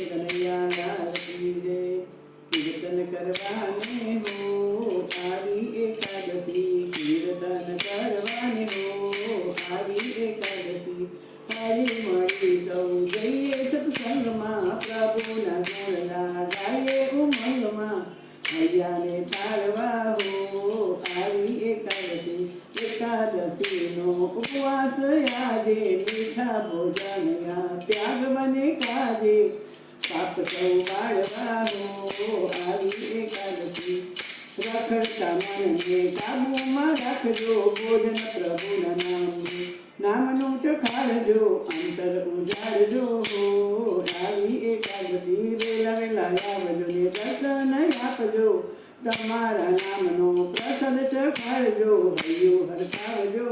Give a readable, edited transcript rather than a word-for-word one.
કનૈયા લાલ કી જય। કીર્તન કરવાને હો આવી એકાદશી, કીર્તન કરવાને હો આવી એકાદશી। હરી મળી સૌ જઈએ સત્સંગમાં, પ્રભુના ગુણના ગાઈએ ઉમંગમાં। હૈયાને ઠાલવા હો આવી એકાદશી, એકાદશીનો ઉપવાસ આજે, મીઠા ભોજન ત્યાગ મને કાજે। પાપ સૌ બાળવા હો આવી એકાદશી, રખડતા મનને કાબુમાં રાખજો, ભોજન પ્રભુના નામનું નામનું ચખાડજો, અંતર ઉજાડજો હો આવી એકાદશી। વેલા વેલા આવજો ને દર્શન આપજો, તમારા નામનો પ્રસાદ ચખાડજો, હૈયું હરખાવજો।